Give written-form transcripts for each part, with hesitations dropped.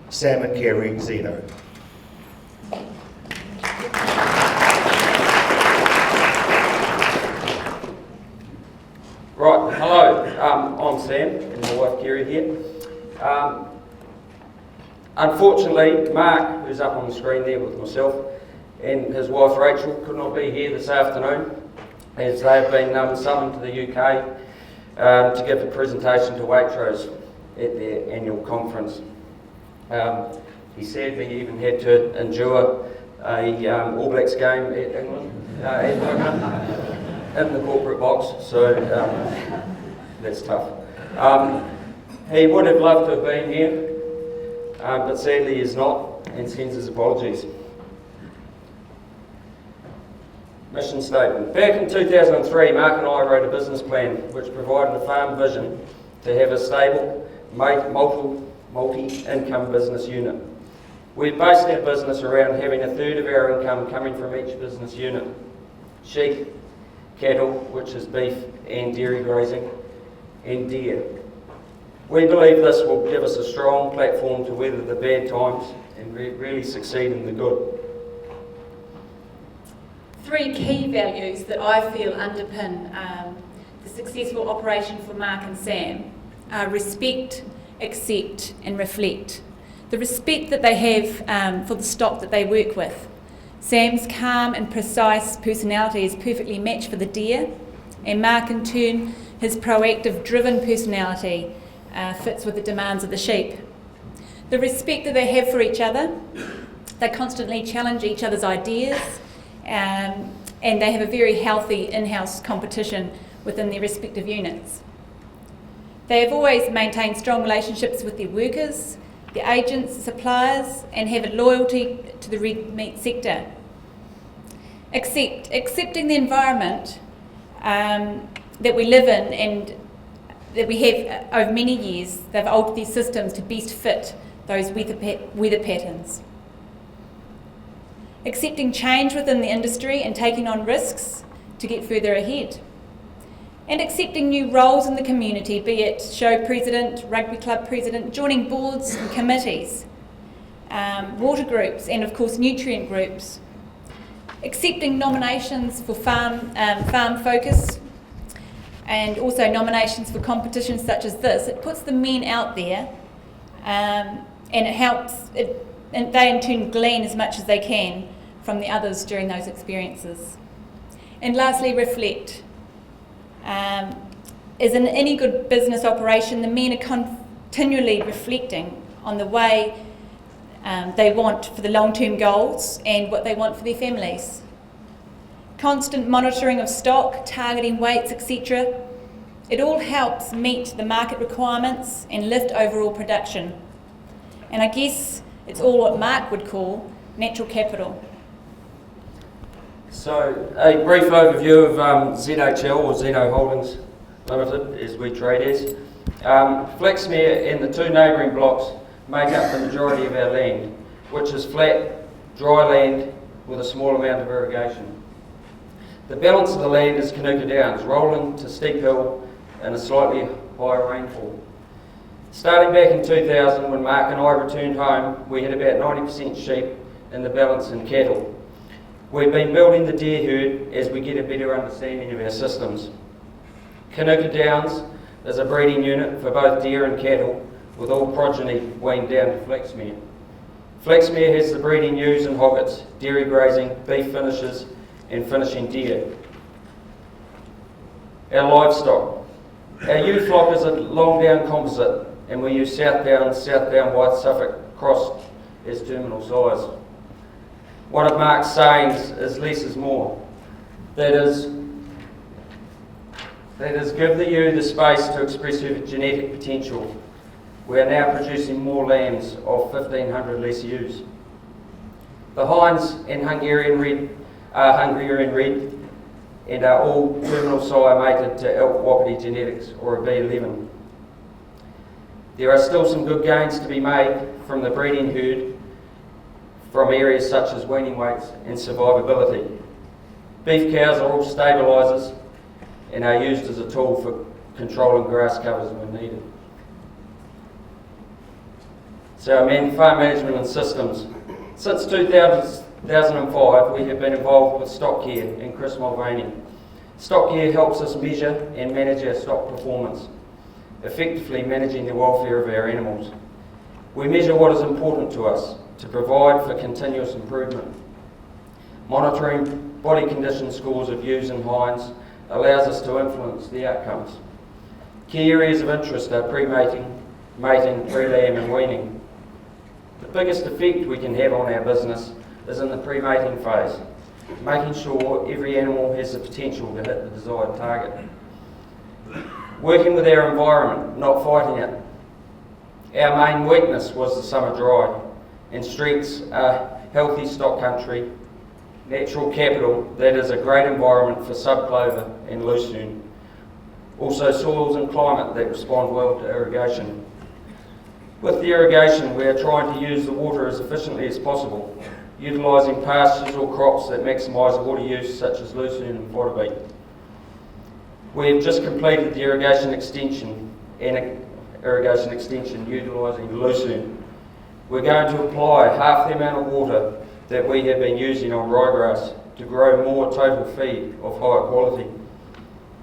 Sam and Kerry, Zino. Right, hello, I'm Sam and my wife Kerry here. Unfortunately, Mark, who's up on the screen there with myself, and his wife Rachel could not be here this afternoon as they have been summoned to the UK to give a presentation to Waitrose at their annual conference. He sadly even had to endure a All Blacks game at England, in the corporate box, so that's tough. He would have loved to have been here, but sadly he is not, and sends his apologies. Mission statement. Back in 2003, Mark and I wrote a business plan which provided a farm vision to have a stable, multi-income business unit. We based our business around having a third of our income coming from each business unit. Sheep, cattle, which is beef and dairy grazing, and deer. We believe this will give us a strong platform to weather the bad times and really succeed in the good. Three key values that I feel underpin the successful operation for Mark and Sam are respect, accept and reflect. The respect that they have for the stock that they work with. Sam's calm and precise personality is perfectly matched for the deer, and Mark in turn, his proactive, driven personality fits with the demands of the sheep. The respect that they have for each other, they constantly challenge each other's ideas, and they have a very healthy in-house competition within their respective units. They have always maintained strong relationships with their workers, their agents, suppliers, and have a loyalty to the red meat sector. Accepting the environment that we live in and that we have over many years, they've altered these systems to best fit those weather patterns. Accepting change within the industry and taking on risks to get further ahead. And accepting new roles in the community, be it show president, rugby club president, joining boards and committees, water groups, and of course nutrient groups. Accepting nominations for farm focus, and also nominations for competitions such as this. It puts the men out there, and it helps, and they in turn glean as much as they can from the others during those experiences. And lastly, reflect. As in any good business operation, the men are continually reflecting on the way they want for the long-term goals and what they want for their families. Constant monitoring of stock, targeting weights, etc. It all helps meet the market requirements and lift overall production. And I guess it's all what Mark would call natural capital. So, a brief overview of ZHL, or Zino Holdings Limited, as we trade as. Flaxmere and the two neighbouring blocks make up the majority of our land, which is flat, dry land with a small amount of irrigation. The balance of the land is Canuka Downs, rolling to steep hill and a slightly higher rainfall. Starting back in 2000, when Mark and I returned home, we had about 90% sheep and the balance in cattle. We've been building the deer herd as we get a better understanding of our systems. Canuka Downs is a breeding unit for both deer and cattle, with all progeny weaned down to Flaxmere. Flaxmere has the breeding ewes and hoggets, dairy grazing, beef finishes and finishing deer. Our livestock. Our ewe flock is a long down composite, and we use South Down White Suffolk cross as terminal size. One of Mark's sayings is less is more. That is, give the ewe the space to express her genetic potential. We are now producing more lambs of 1,500 less ewes. The Hinds and Hungarian Red are Hungarian Red and are all terminal sire mated to elk Wapiti genetics, or a B11. There are still some good gains to be made from the breeding herd from areas such as weaning weights and survivability. Beef cows are all stabilisers and are used as a tool for controlling grass covers when needed. So farm management and systems. Since 2005, we have been involved with stock care in Chris Mulvaney. Stock care helps us measure and manage our stock performance, effectively managing the welfare of our animals. We measure what is important to us to provide for continuous improvement. Monitoring body condition scores of ewes and hinds allows us to influence the outcomes. Key areas of interest are pre-mating, mating, pre-lamb and weaning. The biggest effect we can have on our business is in the pre-mating phase, making sure every animal has the potential to hit the desired target. Working with our environment, not fighting it. Our main weakness was the summer dry, and strengths are healthy stock country, natural capital that is a great environment for subclover and lucerne. Also soils and climate that respond well to irrigation. With the irrigation, we are trying to use the water as efficiently as possible, utilising pastures or crops that maximise water use, such as lucerne and fodder beet. We have just completed the irrigation extension utilising lucerne. We're going to apply half the amount of water that we have been using on ryegrass to grow more total feed of higher quality.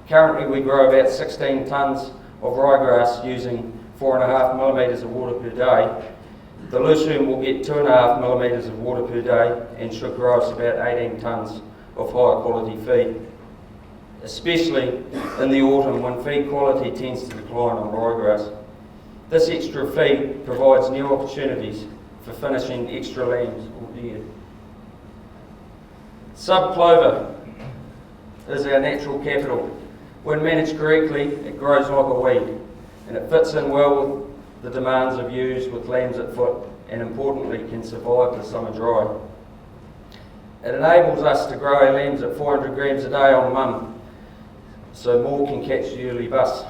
Currently we grow about 16 tonnes of ryegrass using 4.5 millimetres of water per day. The lucerne will get 2.5 millimetres of water per day and should grow us about 18 tonnes of higher quality feed, especially in the autumn when feed quality tends to decline on ryegrass. This extra feed provides new opportunities for finishing extra lambs or deer. Subclover is our natural capital. When managed correctly, it grows like a weed, and it fits in well with the demands of ewes with lambs at foot, and importantly can survive the summer dry. It enables us to grow our lambs at 400 grams a day on mum, so more can catch the early bus.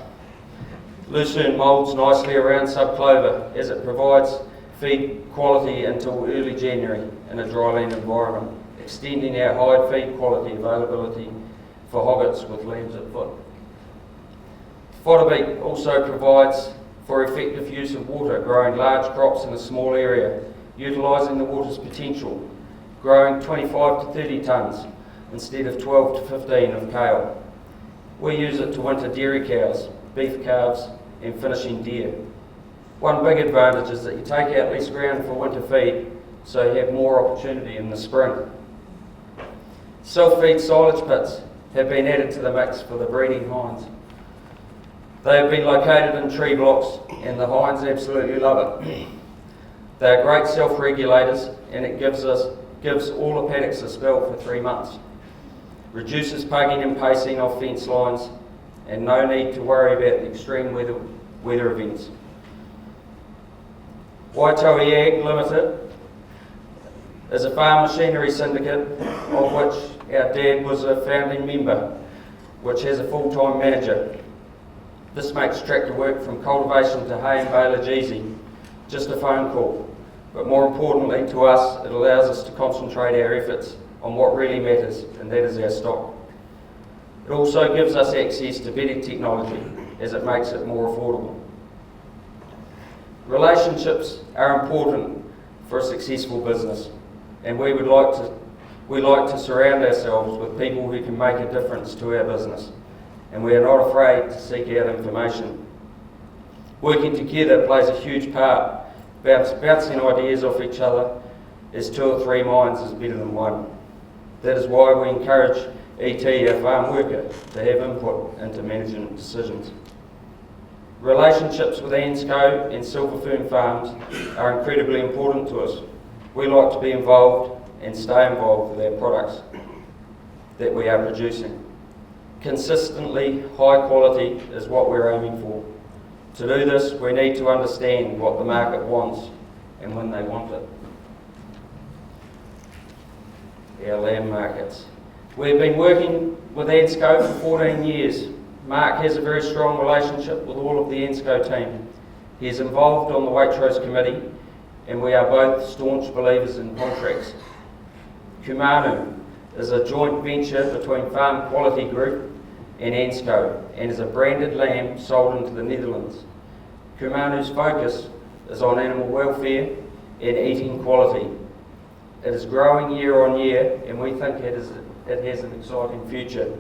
Lucerne moulds nicely around subclover as it provides feed quality until early January in a dryland environment, extending our hide feed quality availability for hoggets with lambs at foot. Fodder beet also provides for effective use of water, growing large crops in a small area, utilising the water's potential, growing 25 to 30 tonnes instead of 12 to 15 of kale. We use it to winter dairy cows, beef calves and finishing deer. One big advantage is that you take out less ground for winter feed, so you have more opportunity in the spring. Self-feed silage pits have been added to the mix for the breeding hinds. They have been located in tree blocks and the hinds absolutely love it. They are great self-regulators and it gives all the paddocks a spell for 3 months. Reduces pugging and pacing off fence lines and no need to worry about the extreme weather events. Waitohi Ag Limited is a farm machinery syndicate of which our dad was a founding member, which has a full-time manager. This makes tractor work from cultivation to hay and baleage easy, just a phone call. But more importantly to us, it allows us to concentrate our efforts on what really matters, and that is our stock. It also gives us access to better technology as it makes it more affordable. Relationships are important for a successful business, and we like to surround ourselves with people who can make a difference to our business, and we are not afraid to seek out information. Working together plays a huge part. Bouncing ideas off each other, as 2 or 3 minds is better than one. That is why we encourage ET, our farm worker, to have input into management decisions. Relationships with ANZCO and Silver Fern Farms are incredibly important to us. We like to be involved and stay involved with our products that we are producing. Consistently high quality is what we're aiming for. To do this, we need to understand what the market wants and when they want it. Our lamb markets. We've been working with ANZCO for 14 years. Mark has a very strong relationship with all of the ANZCO team. He is involved on the Waitrose committee and we are both staunch believers in contracts. Kumanu is a joint venture between Farm Quality Group and ANZCO and is a branded lamb sold into the Netherlands. Kumanu's focus is on animal welfare and eating quality. It is growing year on year, and we think it has an exciting future.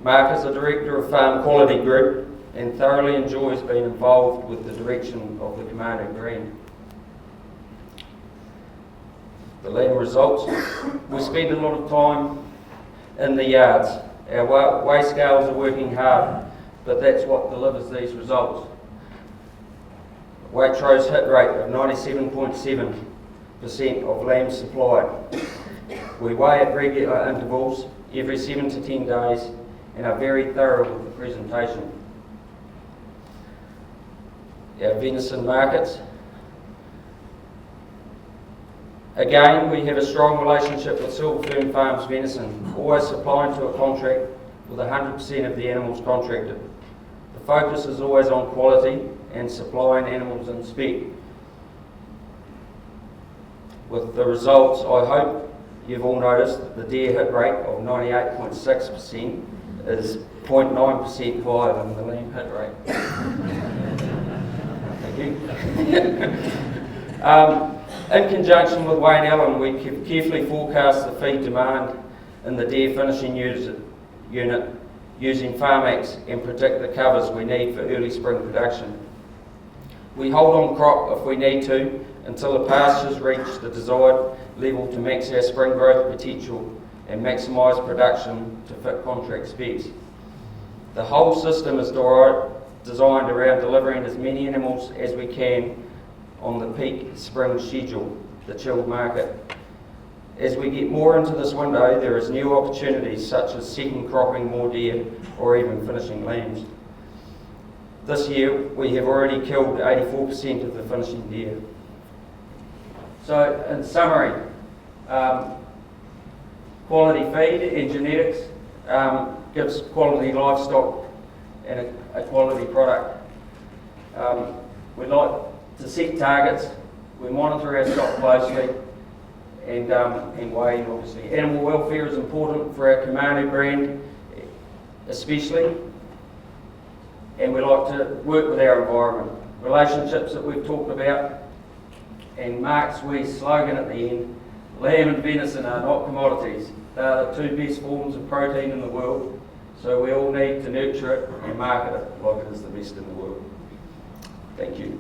Mark is the Director of Farm Quality Group and thoroughly enjoys being involved with the direction of the Commando brand. The lamb results. We spend a lot of time in the yards. Our weigh scales are working hard, but that's what delivers these results. Waitro's hit rate of 97.7% of lamb supplied. We weigh at regular intervals, every 7 to 10 days, and are very thorough with the presentation. Our venison markets. Again, we have a strong relationship with Silver Fern Farms Venison, always supplying to a contract with 100% of the animals contracted. The focus is always on quality and supplying animals in spec. With the results, I hope you've all noticed that the deer hit rate of 98.6% is 0.9% higher than the lamb hit rate. Thank you. In conjunction with Wayne Allen, we carefully forecast the feed demand in the deer finishing unit using Farmax and predict the covers we need for early spring production. We hold on crop if we need to until the pastures reach the desired level to max our spring growth potential and maximise production to fit contract specs. The whole system is designed around delivering as many animals as we can on the peak spring schedule, the chilled market. As we get more into this window, there is new opportunities such as second cropping more deer or even finishing lambs. This year we have already killed 84% of the finishing deer. So in summary, quality feed and genetics gives quality livestock and a quality product. We like to set targets, we monitor our stock closely, and weigh, obviously. Animal welfare is important for our Commando brand, especially, and we like to work with our environment. Relationships that we've talked about, and Mark's wee slogan at the end, lamb and venison are not commodities. They are the two best forms of protein in the world, so we all need to nurture it and market it like it is the best in the world. Thank you.